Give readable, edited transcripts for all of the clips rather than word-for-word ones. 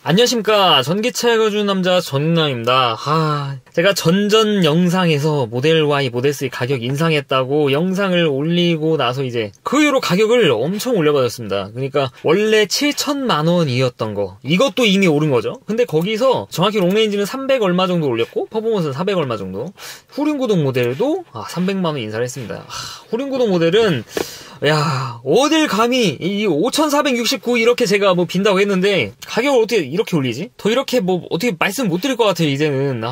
안녕하십니까. 전기차 가져온 남자 전웅남입니다. 제가 전전 영상에서 모델 Y, 모델 3 가격 인상했다고 영상을 올리고 나서 이제 그 이후로 가격을 엄청 올려받았습니다. 그러니까 원래 7천만 원이었던 거, 이것도 이미 오른 거죠. 근데 거기서 정확히 롱레인지는 300 얼마 정도 올렸고 퍼포먼스는 400 얼마 정도, 후륜구동 모델도 300만 원 인사를 했습니다. 후륜구동 모델은 야, 어딜 감히 이 5,469 이렇게 제가 뭐 빈다고 했는데 가격을 어떻게 이렇게 올리지? 더 이렇게 뭐 어떻게 말씀 못 드릴 것 같아요. 이제는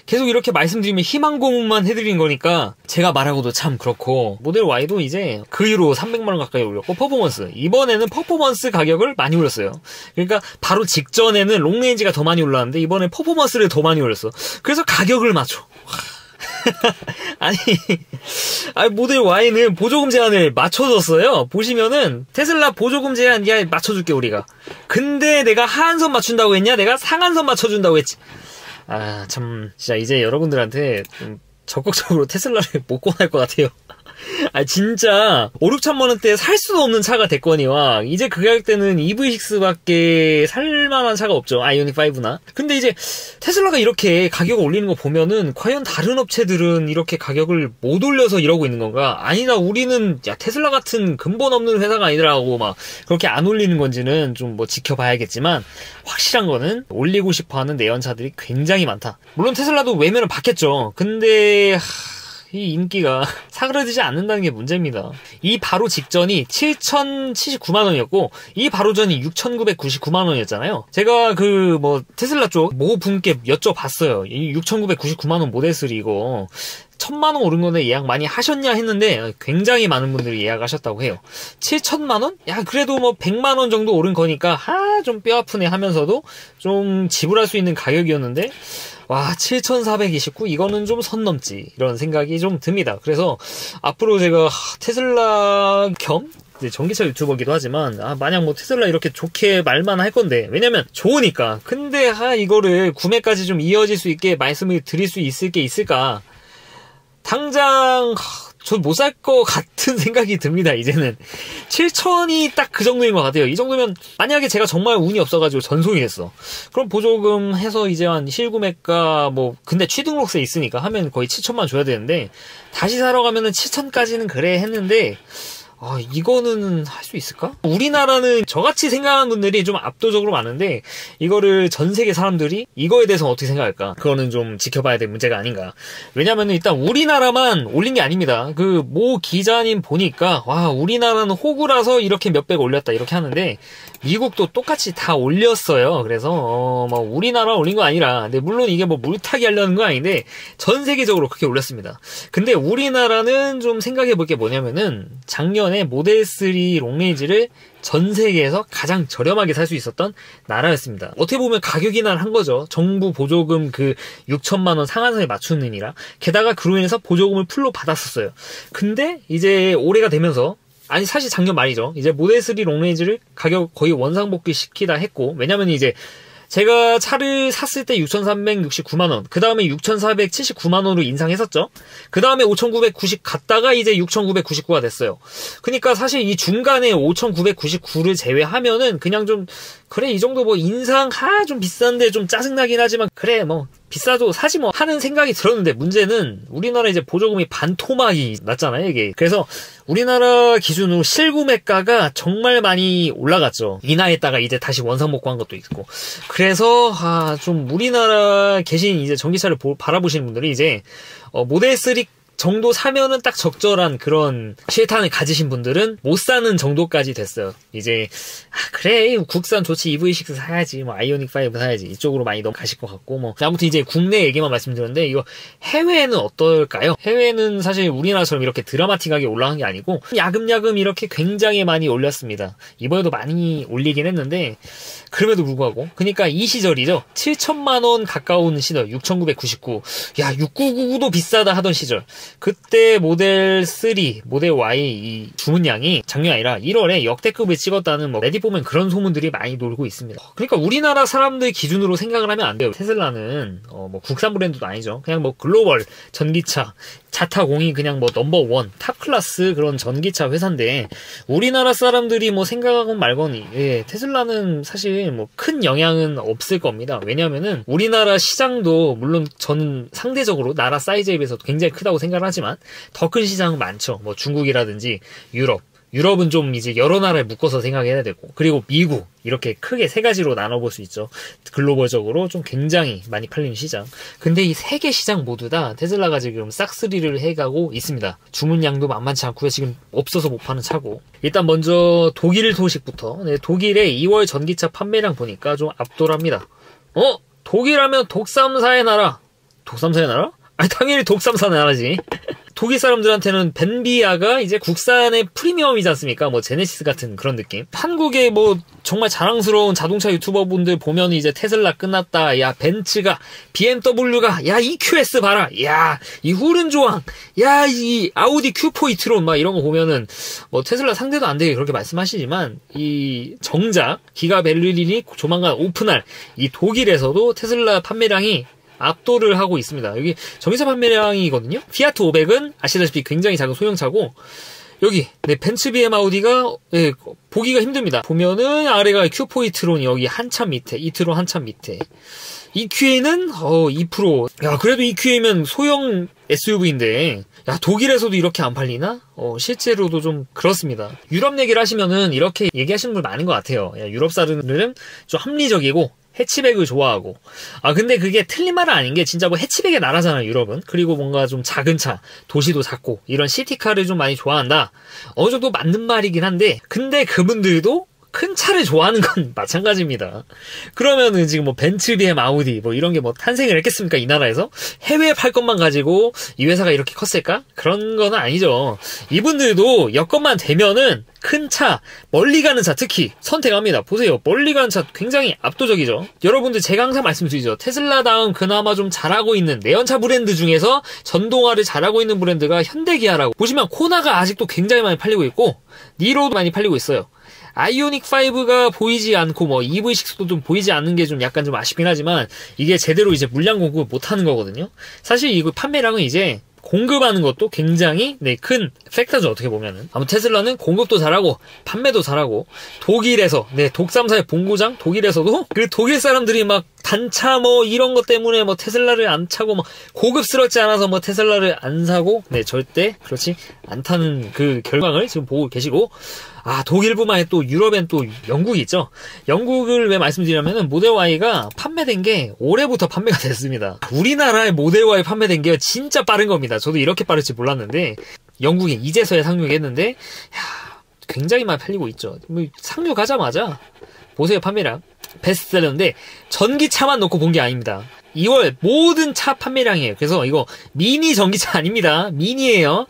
계속 이렇게 말씀드리면 희망 고문만 해드린 거니까 제가 말하고도 참 그렇고, 모델 Y도 이제 그 이후로 300만 원 가까이 올렸고, 퍼포먼스 이번에는 퍼포먼스 가격을 많이 올렸어요. 그러니까 바로 직전에는 롱레인지가 더 많이 올랐는데 이번에 퍼포먼스를 더 많이 올렸어. 그래서 가격을 맞춰. 아니 모델 Y는 보조금 제한을 맞춰줬어요. 보시면은 테슬라 보조금 제한 맞춰줄게 우리가. 근데 내가 하한선 맞춘다고 했냐? 내가 상한선 맞춰준다고 했지. 참 진짜 이제 여러분들한테 좀 적극적으로 테슬라를 못 권할 것 같아요. 진짜 5, 6천만 원대에 살 수도 없는 차가 됐거니와 이제 그 가격대는 EV6밖에 살만한 차가 없죠. 아이오닉5나. 근데 이제 테슬라가 이렇게 가격을 올리는 거 보면은 과연 다른 업체들은 이렇게 가격을 못 올려서 이러고 있는 건가? 아니다, 우리는 테슬라 같은 근본 없는 회사가 아니더라고 막 그렇게 안 올리는 건지는 좀 뭐 지켜봐야겠지만, 확실한 거는 올리고 싶어하는 내연차들이 굉장히 많다. 물론 테슬라도 외면을 받겠죠. 근데 이 인기가 사그라들지 않는다는 게 문제입니다. 이 바로 직전이 7,079만 원이었고 이 바로 전이 6,999만 원이었잖아요. 제가 테슬라 쪽 모 분께 여쭤봤어요. 이 6,999만 원 모델 3 이거 1,000만 원 오른 건데 예약 많이 하셨냐 했는데 굉장히 많은 분들이 예약하셨다고 해요. 7천만 원? 그래도 100만 원 정도 오른 거니까 좀 뼈 아프네 하면서도 좀 지불할 수 있는 가격이었는데 7,429 이거는 좀 선 넘지, 이런 생각이 좀 듭니다. 그래서 앞으로 제가 테슬라 겸 전기차 유튜버기도 하지만 만약 테슬라 이렇게 좋게 말만 할 건데, 왜냐면 좋으니까. 근데 이거를 구매까지 좀 이어질 수 있게 말씀을 드릴 수 있을 게 있을까? 당장 전 못 살 것 같은 생각이 듭니다. 이제는 7천이 딱 그 정도인 것 같아요. 이 정도면 만약에 제가 정말 운이 없어가지고 전송이 됐어, 그럼 보조금 해서 이제 한 실구매가 근데 취등록세 있으니까 하면 거의 7천만 줘야 되는데, 다시 사러 가면은 7천까지는 그래 했는데 이거는 할 수 있을까? 우리나라는 저같이 생각하는 분들이 좀 압도적으로 많은데, 이거를 전 세계 사람들이 이거에 대해서 어떻게 생각할까? 그거는 좀 지켜봐야 될 문제가 아닌가. 왜냐면은 일단 우리나라만 올린 게 아닙니다. 모 기자님 보니까 우리나라는 호구라서 이렇게 몇백 올렸다 이렇게 하는데, 미국도 똑같이 다 올렸어요. 그래서 우리나라 올린 거 아니라, 근데 물론 이게 물타기 하려는 건 아닌데 전 세계적으로 그렇게 올렸습니다. 근데 우리나라는 좀 생각해 볼 게 뭐냐면은, 작년에 모델 3 롱레인지를 전 세계에서 가장 저렴하게 살 수 있었던 나라였습니다. 어떻게 보면 가격 인하를 한 거죠. 정부 보조금 6천만 원 상한선에 맞추느니라. 게다가 그로 인해서 보조금을 풀로 받았었어요. 근데 이제 올해가 되면서, 사실 작년 말이죠, 이제 모델 3 롱레인지를 가격 거의 원상복귀 시키다 했고, 왜냐면 이제 제가 차를 샀을 때 6,369만 원, 그 다음에 6,479만 원으로 인상했었죠. 그 다음에 5,990 갔다가 이제 6,999가 됐어요. 그러니까 사실 이 중간에 5,999를 제외하면은 그냥 좀 그래, 이 정도 인상 좀 비싼데 좀 짜증나긴 하지만 그래 비싸도 사지 하는 생각이 들었는데, 문제는 우리나라 이제 보조금이 반토막이 났잖아요 이게. 그래서 우리나라 기준으로 실구매가가 정말 많이 올라갔죠. 인하했다가 이제 다시 원상복구한 것도 있고. 그래서 좀 우리나라 계신 이제 전기차를 바라보시는 분들이 이제 모델 3 정도 사면은 딱 적절한 그런 실탄을 가지신 분들은 못 사는 정도까지 됐어요. 이제 그래, 국산 좋지, EV6 사야지, 아이오닉5 사야지, 이쪽으로 많이 넘어가실 것 같고 아무튼 이제 국내 얘기만 말씀드렸는데, 이거 해외에는 어떨까요? 해외는 사실 우리나라처럼 이렇게 드라마틱하게 올라간 게 아니고 야금야금 이렇게 굉장히 많이 올렸습니다. 이번에도 많이 올리긴 했는데, 그럼에도 불구하고 그러니까 이 시절이죠. 7천만 원 가까운 시절, 6,999, 6999도 비싸다 하던 시절, 그때 모델 3, 모델 Y 이 주문량이 작년이 아니라 1월에 역대급을 찍었다는 레딧 보면 그런 소문들이 많이 돌고 있습니다. 그러니까 우리나라 사람들 기준으로 생각을 하면 안 돼요. 테슬라는 국산 브랜드도 아니죠. 그냥 글로벌 전기차 자타공이 그냥 뭐 넘버원 탑 클래스 그런 전기차 회사인데 우리나라 사람들이 뭐 생각하건 말건 테슬라는 사실 뭐 큰 영향은 없을 겁니다. 왜냐면은 우리나라 시장도 물론 저는 상대적으로 나라 사이즈에 비해서 굉장히 크다고 생각을 하지만 더 큰 시장은 많죠. 뭐 중국이라든지 유럽은 좀 이제 여러 나라에 묶어서 생각해야 되고, 그리고 미국, 이렇게 크게 세 가지로 나눠볼 수 있죠. 글로벌적으로 좀 굉장히 많이 팔리는 시장. 근데 이 세 개 시장 모두 다 테슬라가 지금 싹쓸이를 해가고 있습니다. 주문량도 만만치 않고요. 지금 없어서 못 파는 차고. 일단 먼저 독일 소식부터. 네, 독일의 2월 전기차 판매량 보니까 좀 압도랍니다. 독일 하면 독삼사의 나라. 독삼사의 나라? 아니, 당연히 독삼사 나라지. 독일 사람들한테는 벤비아가 이제 국산의 프리미엄이지 않습니까? 뭐 제네시스 같은 그런 느낌. 한국의 뭐 정말 자랑스러운 자동차 유튜버분들 보면 이제 테슬라 끝났다. 야, 벤츠가, BMW가, 야, EQS 봐라. 야, 이 후른조왕. 야, 이 아우디 Q4 e-tron 막 이런 거 보면은 뭐 테슬라 상대도 안 되게 그렇게 말씀하시지만 이 정작 기가 베를린이 조만간 오픈할 이 독일에서도 테슬라 판매량이 압도를 하고 있습니다. 여기 전기차 판매량이거든요. 피아트 500은 아시다시피 굉장히 작은 소형차고, 여기 벤츠 BM 아우디가 보기가 힘듭니다. 보면은 아래가 Q4 e-tron이 여기 한참 밑에, e-tron 한참 밑에. EQA는 2%. 야, 그래도 EQA면 소형 SUV인데 야, 독일에서도 이렇게 안 팔리나? 실제로도 좀 그렇습니다. 유럽 얘기를 하시면은 이렇게 얘기하시는 분 많은 것 같아요. 야, 유럽 사람들은 좀 합리적이고 해치백을 좋아하고. 근데 그게 틀린 말은 아닌 게 진짜 뭐 해치백의 나라잖아요, 유럽은. 그리고 뭔가 좀 작은 차, 도시도 작고 이런 시티카를 좀 많이 좋아한다. 어느 정도 맞는 말이긴 한데, 근데 그분들도 큰 차를 좋아하는 건 마찬가지입니다. 그러면은 지금 뭐 벤츠, BM, 아우디 뭐 이런 게 뭐 탄생을 했겠습니까? 이 나라에서? 해외에 팔 것만 가지고 이 회사가 이렇게 컸을까? 그런 건 아니죠. 이분들도 여건만 되면은 큰 차, 멀리 가는 차 특히 선택합니다. 보세요. 멀리 가는 차 굉장히 압도적이죠. 여러분들 제가 항상 말씀드리죠. 테슬라 다음 그나마 좀 잘하고 있는 내연차 브랜드 중에서 전동화를 잘하고 있는 브랜드가 현대기아라고. 보시면 코나가 아직도 굉장히 많이 팔리고 있고 니로도 많이 팔리고 있어요. 아이오닉 5가 보이지 않고 뭐 EV6도 좀 보이지 않는 게 좀 약간 좀 아쉽긴 하지만 이게 제대로 이제 물량 공급을 못 하는 거거든요. 사실 이거 판매량은 이제 공급하는 것도 굉장히 큰 팩터죠, 어떻게 보면은. 아무튼 테슬라는 공급도 잘하고 판매도 잘하고 독일에서 독삼사의 본고장 독일에서도 그 독일 사람들이 막 단차 뭐 이런 것 때문에 뭐 테슬라를 안 차고 막 고급스럽지 않아서 뭐 테슬라를 안 사고 절대 그렇지 않다는 그 결과를 지금 보고 계시고, 독일뿐만 아니라 또 유럽엔 또 영국이 있죠. 영국을 왜 말씀드리냐면은 모델 Y가 판매된 게 올해부터 판매가 됐습니다. 우리나라의 모델 Y 판매된 게 진짜 빠른 겁니다. 저도 이렇게 빠를지 몰랐는데 영국에 이제서야 상륙했는데 굉장히 많이 팔리고 있죠. 뭐 상륙하자마자 보세요, 판매량 베스트셀러인데 전기차만 놓고 본 게 아닙니다. 2월 모든 차 판매량이에요. 그래서 이거 미니 전기차 아닙니다. 미니예요.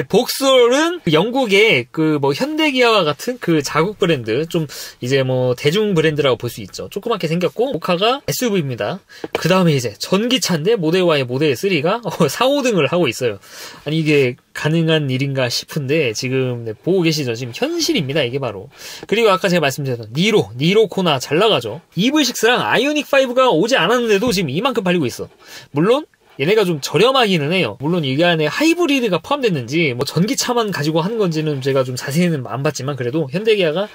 복솔은 영국의 그 뭐 현대기아와 같은 그 자국 브랜드, 좀 이제 뭐 대중 브랜드라고 볼 수 있죠. 조그맣게 생겼고 모카가 SUV입니다. 그 다음에 이제 전기차인데 모델 Y, 모델 3가 4, 5등을 하고 있어요. 아니 이게 가능한 일인가 싶은데 지금 보고 계시죠? 지금 현실입니다. 이게 바로. 그리고 아까 제가 말씀드렸던 니로 코나 잘 나가죠. EV6랑 아이오닉 5가 오지 않았는데도 지금 이만큼 팔리고 있어. 물론 얘네가 좀 저렴하기는 해요. 물론 이게 안에 하이브리드가 포함됐는지 뭐 전기차만 가지고 하는 건지는 제가 좀 자세히는 안 봤지만 그래도 현대기아가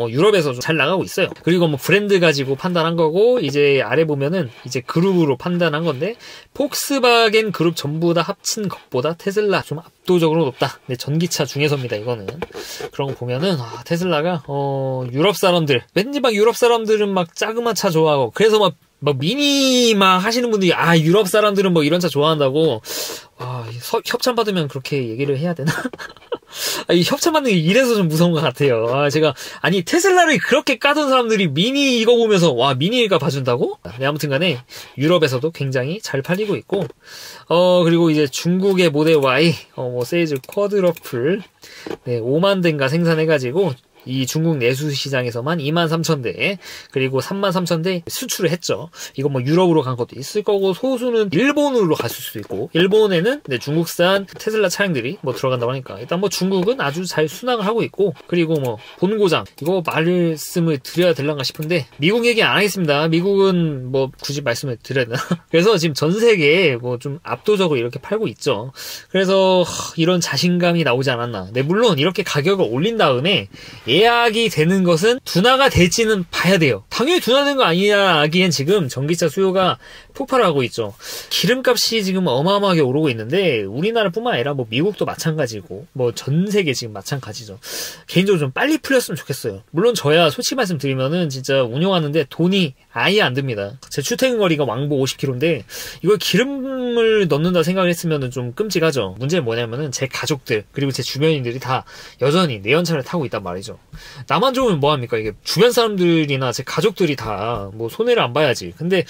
유럽에서 좀 잘 나가고 있어요. 그리고 뭐 브랜드 가지고 판단한 거고, 이제 아래 보면은 이제 그룹으로 판단한 건데 폭스바겐 그룹 전부 다 합친 것보다 테슬라 좀 압도적으로 높다. 근데 전기차 중에서입니다. 이거는 그런 거 보면은 테슬라가 유럽 사람들, 왠지 막 유럽 사람들은 막 자그마한 차 좋아하고, 그래서 막 미니 막 하시는 분들이 유럽 사람들은 뭐 이런 차 좋아한다고 협찬 받으면 그렇게 얘기를 해야 되나? 이 협찬 받는 게 이래서 좀 무서운 것 같아요. 제가 테슬라를 그렇게 까던 사람들이 미니 이거 보면서 미니가 봐준다고? 네, 아무튼 간에 유럽에서도 굉장히 잘 팔리고 있고, 그리고 이제 중국의 모델 Y 세이즈 쿼드러플 5만 대인가 생산해가지고 이 중국 내수 시장에서만 23,000대 그리고 33,000대 수출을 했죠. 이거 뭐 유럽으로 간 것도 있을 거고 소수는 일본으로 갔을 수도 있고 일본에는 중국산 테슬라 차량들이 뭐 들어간다고 하니까 일단 뭐 중국은 아주 잘 순항을 하고 있고 그리고 뭐 본고장 이거 말씀을 드려야 될란가 싶은데 미국 얘기 안 하겠습니다. 미국은 뭐 굳이 말씀을 드려야 되나? 그래서 지금 전 세계에 뭐 좀 압도적으로 이렇게 팔고 있죠. 그래서 이런 자신감이 나오지 않았나. 네, 물론 이렇게 가격을 올린 다음에 예약이 되는 것은 둔화가 될지는 봐야 돼요. 당연히 둔화된 거 아니냐 하기엔 지금 전기차 수요가 폭발하고 있죠. 기름값이 지금 어마어마하게 오르고 있는데 우리나라뿐만 아니라 뭐 미국도 마찬가지고 뭐 전 세계 지금 마찬가지죠. 개인적으로 좀 빨리 풀렸으면 좋겠어요. 물론 저야 솔직히 말씀드리면은 진짜 운영하는데 돈이 아예 안 듭니다. 제 출퇴근 거리가 왕복 50km인데 이걸 기름을 넣는다 생각을 했으면은 좀 끔찍하죠. 문제는 뭐냐면은 제 가족들 그리고 제 주변인들이 다 여전히 내연차를 타고 있단 말이죠. 나만 좋으면 뭐합니까? 이게 주변 사람들이나 제 가족들이 다 뭐 손해를 안 봐야지. 근데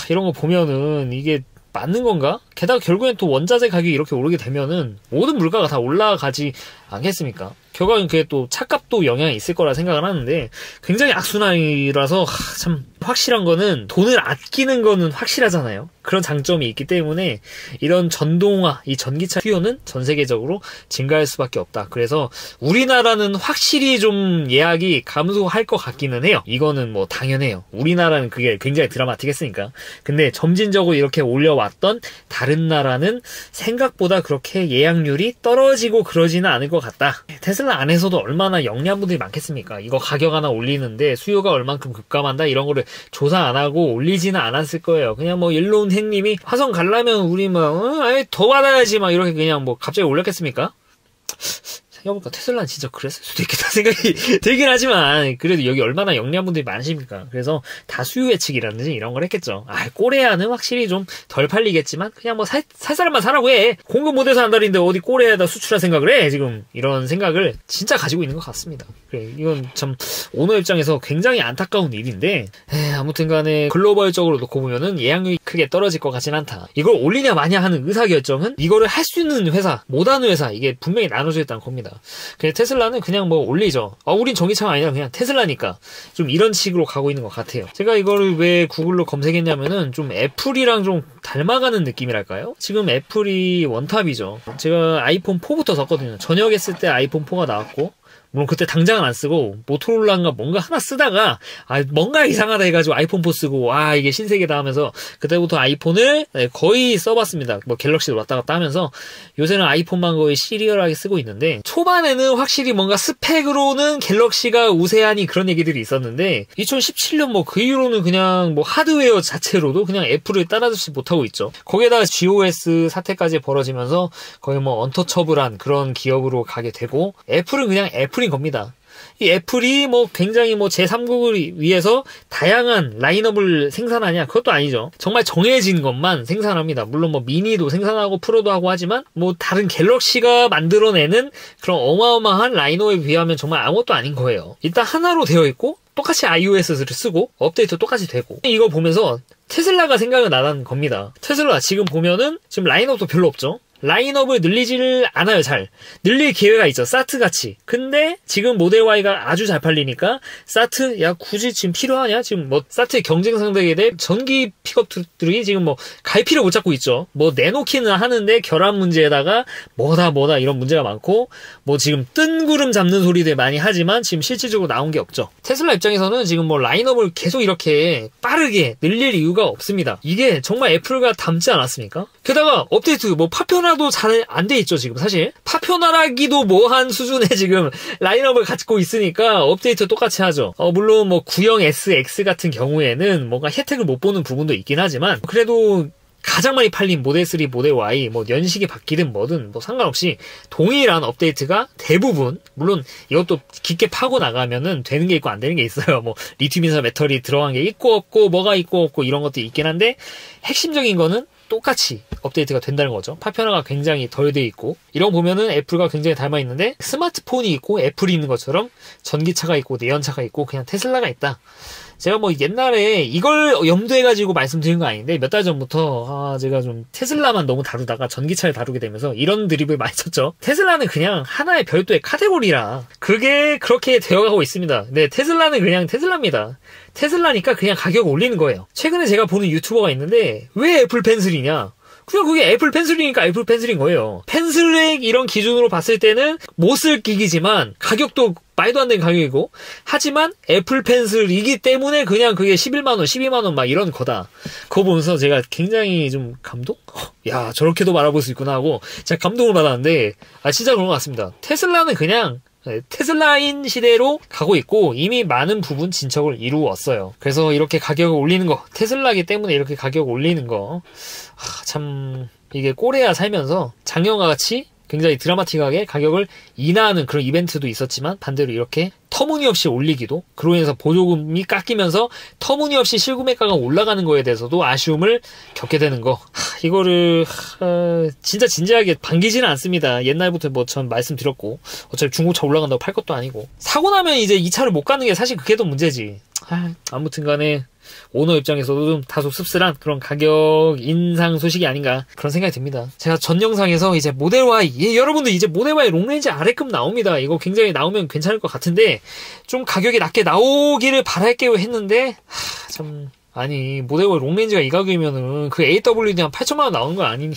이런 거 보면은 이게 맞는 건가? 게다가 결국엔 또 원자재 가격이 이렇게 오르게 되면은 모든 물가가 다 올라가지 않겠습니까? 결과는 그게 또 차값도 영향이 있을 거라 생각을 하는데 굉장히 악순환이라서 참 확실한 거는 돈을 아끼는 거는 확실하잖아요. 그런 장점이 있기 때문에 이런 전동화, 이 전기차 수요는 전 세계적으로 증가할 수밖에 없다. 그래서 우리나라는 확실히 좀 예약이 감소할 것 같기는 해요. 이거는 뭐 당연해요. 우리나라는 그게 굉장히 드라마틱했으니까. 근데 점진적으로 이렇게 올려왔던 다른 나라는 생각보다 그렇게 예약률이 떨어지고 그러지는 않을 것 같다. 테슬라 안에서도 얼마나 영리한 분들이 많겠습니까? 이거 가격 하나 올리는데 수요가 얼만큼 급감한다 이런 거를 조사 안 하고 올리지는 않았을 거예요. 그냥 뭐 일론 행님이 화성 가려면 우리 막 아예 더 받아야지 막 이렇게 그냥 뭐 갑자기 올렸겠습니까? 생각해보니까 테슬라는 진짜 그랬을 수도 있겠다 생각이 들긴 하지만 그래도 여기 얼마나 영리한 분들이 많으십니까? 그래서 다 수요 예측이라든지 이런 걸 했겠죠. 꼬레아는 확실히 좀 덜 팔리겠지만 그냥 뭐 살 사람만 사라고 해. 공급 못해서 한달인데 어디 꼬레아에다 수출할 생각을 해. 지금 이런 생각을 진짜 가지고 있는 것 같습니다. 그래, 이건 참 오너 입장에서 굉장히 안타까운 일인데 아무튼 간에 글로벌적으로 놓고 보면은 예약률이 크게 떨어질 것 같진 않다. 이걸 올리냐 마냐 하는 의사결정은 이거를 할 수 있는 회사, 못하는 회사 이게 분명히 나눠져 있다는 겁니다. 그냥 테슬라는 그냥 뭐 올리죠. 우린 전기차가 아니라 그냥 테슬라니까 좀 이런 식으로 가고 있는 것 같아요. 제가 이거를 왜 구글로 검색했냐면은 좀 애플이랑 좀 닮아가는 느낌이랄까요? 지금 애플이 원탑이죠. 제가 아이폰 4부터 썼거든요. 전역했을 때 아이폰 4가 나왔고 물론 그때 당장은 안 쓰고 모토로라인가 뭔가 하나 쓰다가 뭔가 이상하다 해가지고 아이폰 4 쓰고 이게 신세계다 하면서 그때부터 아이폰을 거의 써봤습니다. 뭐 갤럭시도 왔다 갔다 하면서 요새는 아이폰만 거의 시리얼하게 쓰고 있는데 초반에는 확실히 뭔가 스펙으로는 갤럭시가 우세하니 그런 얘기들이 있었는데 2017년 뭐 그 이후로는 그냥 뭐 하드웨어 자체로도 그냥 애플을 따라잡지 못하고 있죠. 거기에다가 GOS 사태까지 벌어지면서 거의 뭐 언터처블한 그런 기업으로 가게 되고 애플은 그냥 애플인 겁니다. 이 애플이 뭐 굉장히 뭐 제3국을 위해서 다양한 라인업을 생산하냐? 그것도 아니죠. 정말 정해진 것만 생산합니다. 물론 뭐 미니도 생산하고 프로도 하고 하지만 뭐 다른 갤럭시가 만들어내는 그런 어마어마한 라인업에 비하면 정말 아무것도 아닌 거예요. 일단 하나로 되어 있고 똑같이 iOS를 쓰고 업데이트 똑같이 되고 이거 보면서 테슬라가 생각이 나는 겁니다. 테슬라 지금 보면은 지금 라인업도 별로 없죠. 라인업을 늘리지를 않아요. 잘 늘릴 기회가 있죠. 사트같이. 근데 지금 모델 Y가 아주 잘 팔리니까 사트 굳이 지금 필요하냐? 지금 뭐 사트의 경쟁 상대에 대해 전기 픽업들이 지금 뭐 갈피를 못 잡고 있죠. 뭐 내놓기는 하는데 결함 문제에다가 뭐다 이런 문제가 많고 뭐 지금 뜬구름 잡는 소리들 많이 하지만 지금 실질적으로 나온 게 없죠. 테슬라 입장에서는 지금 뭐 라인업을 계속 이렇게 빠르게 늘릴 이유가 없습니다. 이게 정말 애플과 닮지 않았습니까? 게다가 업데이트 뭐 파편화도 잘 안 돼 있죠. 지금 사실 파편화라기도 뭐한 수준의 지금 라인업을 갖고 있으니까 업데이트 똑같이 하죠. 물론 뭐 구형 SX 같은 경우에는 뭔가 혜택을 못 보는 부분도 있긴 하지만 그래도 가장 많이 팔린 모델 3, 모델 Y, 뭐 연식이 바뀌든 뭐든 뭐 상관없이 동일한 업데이트가 대부분, 물론 이것도 깊게 파고 나가면은 되는 게 있고 안 되는 게 있어요. 뭐 리튬이온 배터리 들어간 게 있고 없고 뭐가 있고 없고 이런 것도 있긴 한데 핵심적인 거는 똑같이 업데이트가 된다는 거죠. 파편화가 굉장히 덜 돼 있고 이런 거 보면은 애플과 굉장히 닮아 있는데 스마트폰이 있고 애플이 있는 것처럼 전기차가 있고 내연차가 있고 그냥 테슬라가 있다. 제가 뭐 옛날에 이걸 염두해가지고 말씀드린 거 아닌데 몇 달 전부터 제가 좀 테슬라만 너무 다루다가 전기차를 다루게 되면서 이런 드립을 많이 쳤죠. 테슬라는 그냥 하나의 별도의 카테고리라 그게 그렇게 되어가고 있습니다. 네, 테슬라는 그냥 테슬라입니다. 테슬라니까 그냥 가격 올리는 거예요. 최근에 제가 보는 유튜버가 있는데 왜 애플 펜슬이냐? 그냥 그게 애플 펜슬이니까 애플 펜슬인 거예요. 펜슬의 이런 기준으로 봤을 때는 못 쓸 기기지만 가격도 말도 안 되는 가격이고 하지만 애플 펜슬이기 때문에 그냥 그게 11만원, 12만원 막 이런 거다. 그거 보면서 제가 굉장히 좀 감동? 야, 저렇게도 말아볼 수 있구나 하고 제가 감동을 받았는데 진짜 그런 것 같습니다. 테슬라는 그냥 테슬라인 시대로 가고 있고 이미 많은 부분 진척을 이루었어요. 그래서 이렇게 가격을 올리는 거, 테슬라기 때문에 이렇게 가격을 올리는 거 참 이게 꼬레아 살면서 작년과 같이 굉장히 드라마틱하게 가격을 인하하는 그런 이벤트도 있었지만 반대로 이렇게 터무니없이 올리기도 그로 인해서 보조금이 깎이면서 터무니없이 실구매가가 올라가는 거에 대해서도 아쉬움을 겪게 되는 거 이거를 진짜 진지하게 반기지는 않습니다. 옛날부터 뭐 전 말씀드렸고 어차피 중고차 올라간다고 팔 것도 아니고 사고 나면 이제 이 차를 못 가는 게 사실 그게 더 문제지. 아무튼 간에 오너 입장에서도 좀 다소 씁쓸한 그런 가격 인상 소식이 아닌가 그런 생각이 듭니다. 제가 전 영상에서 이제 모델 Y 여러분들 이제 모델 Y 롱레인지 아래급 나옵니다. 이거 굉장히 나오면 괜찮을 것 같은데 좀 가격이 낮게 나오기를 바랄게요 했는데 참 아니 모델 Y 롱레인지가 이 가격이면은 그 AWD 한 8천만원 나오는 거 아니니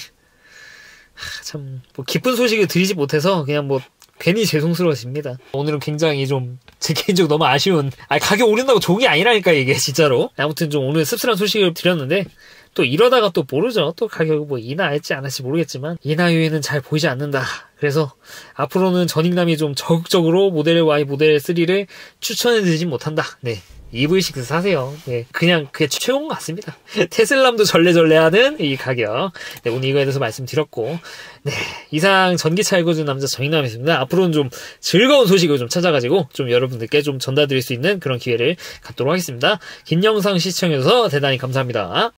참 뭐 기쁜 소식을 드리지 못해서 그냥 뭐 괜히 죄송스러워집니다. 오늘은 굉장히 좀 제 개인적으로 너무 아쉬운 가격 오른다고 좋은 게 아니라니까 이게 진짜로. 아무튼 좀 오늘 씁쓸한 소식을 드렸는데 또 이러다가 또 모르죠. 또 가격이 뭐 인하할지 안 할지 모르겠지만 인하 요인은 잘 보이지 않는다. 그래서 앞으로는 전익남이 좀 적극적으로 모델 Y, 모델 3를 추천해드리진 못한다. 네. EV6 사세요. 네, 그냥 그게 최고인 것 같습니다. 테슬람도 절레절레하는 이 가격. 네, 오늘 이거에 대해서 말씀드렸고, 네, 이상 전기차 읽어준 남자 정익남이었습니다. 앞으로는 좀 즐거운 소식을 좀 찾아가지고 좀 여러분들께 좀 전달드릴 수 있는 그런 기회를 갖도록 하겠습니다. 긴 영상 시청해주셔서 대단히 감사합니다.